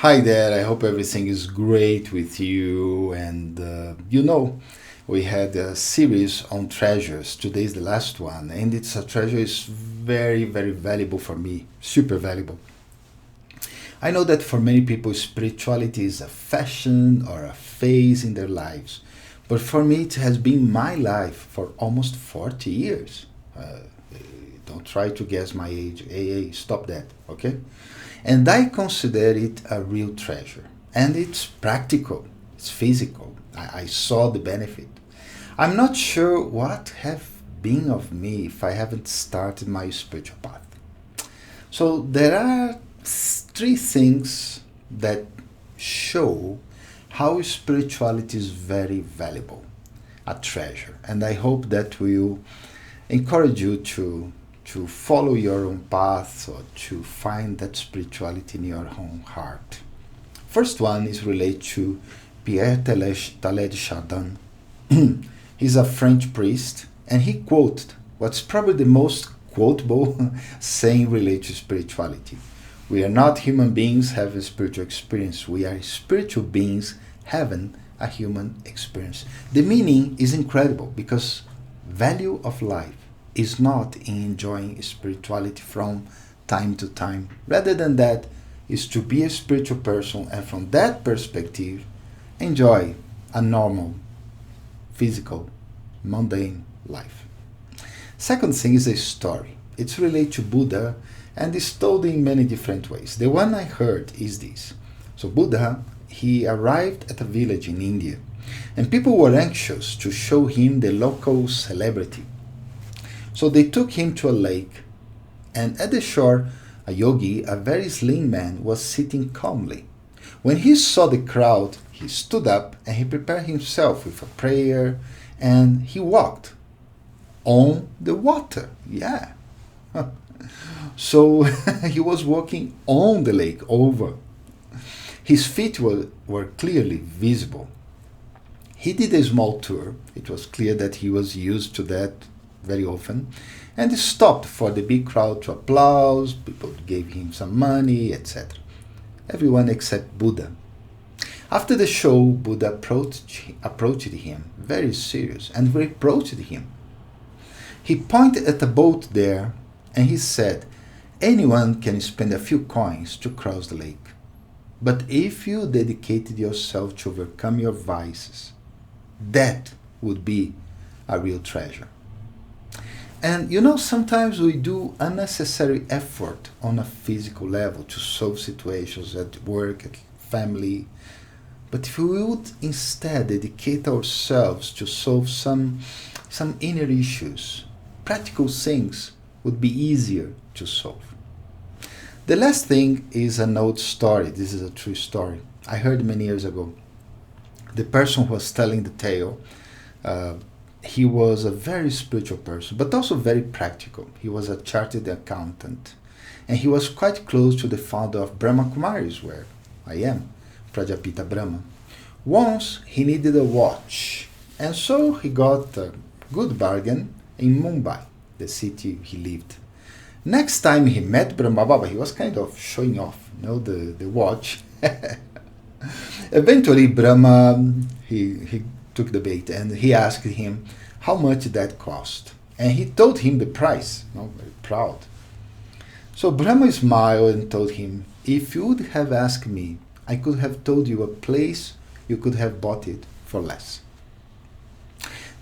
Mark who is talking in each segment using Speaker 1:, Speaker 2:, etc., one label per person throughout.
Speaker 1: Hi there, I hope everything is great with you. And we had a series on treasures. Today is the last one, and it's a treasure is very, very valuable for me, super valuable. I know that for many people, spirituality is a fashion or a phase in their lives, but for me, it has been my life for almost 40 years. Uh, don't try to guess my age. Hey, stop that, okay? And I consider it a real treasure. And it's practical, it's physical. I saw the benefit. I'm not sure what have been of me if I haven't started my spiritual path. So there are three things that show how spirituality is very valuable, a treasure. And I hope that will encourage you to follow your own path or to find that spirituality in your own heart. First one is related to Pierre Teilhard de Chardin. He's a French priest, and he quoted what's probably the most quotable saying related to spirituality. We are not human beings having a spiritual experience. We are spiritual beings having a human experience. The meaning is incredible because value of life is not in enjoying spirituality from time to time. Rather than that, is to be a spiritual person and from that perspective, enjoy a normal, physical, mundane life. Second thing is a story. It's related to Buddha and is told in many different ways. The one I heard is this. So Buddha, he arrived at a village in India and people were anxious to show him the local celebrity. So they took him to a lake, and at the shore, a yogi, a very slim man, was sitting calmly. When he saw the crowd, he stood up and he prepared himself with a prayer and he walked on the water. Yeah. So he was walking on the lake over. His feet were clearly visible. He did a small tour. It was clear that he was used to that very often, and he stopped for the big crowd to applaud. People gave him some money, etc. Everyone except Buddha. After the show, Buddha approached him, very serious, and reproached him. He pointed at a boat there and he said, anyone can spend a few coins to cross the lake. But if you dedicated yourself to overcome your vices, that would be a real treasure. And sometimes we do unnecessary effort on a physical level to solve situations at work, at family. But if we would instead dedicate ourselves to solve some inner issues, practical things would be easier to solve. The last thing is an old story. This is a true story. I heard many years ago. The person who was telling the tale, he was a very spiritual person, but also very practical. He was a chartered accountant, and he was quite close to the founder of Brahma Kumaris, where I am, Prajapita Brahma. Once he needed a watch, and so he got a good bargain in Mumbai, the city he lived. Next time he met Brahma Baba, he was kind of showing off, the watch. Eventually, Brahma, he took the bait and he asked him how much that cost. And he told him the price, very proud. So Brahma smiled and told him, if you would have asked me, I could have told you a place you could have bought it for less.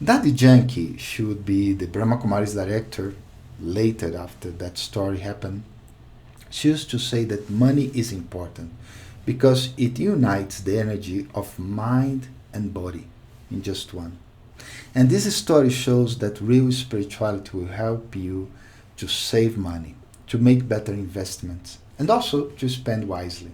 Speaker 1: Daddy Janki should be the Brahma Kumari's director. Later, after that story happened, she used to say that money is important because it unites the energy of mind and body in just one. And this story shows that real spirituality will help you to save money, to make better investments, and also to spend wisely.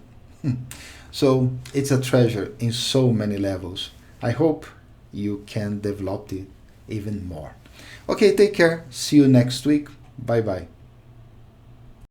Speaker 1: So it's a treasure in so many levels. I hope you can develop it even more. Okay, take care. See you next week. Bye bye.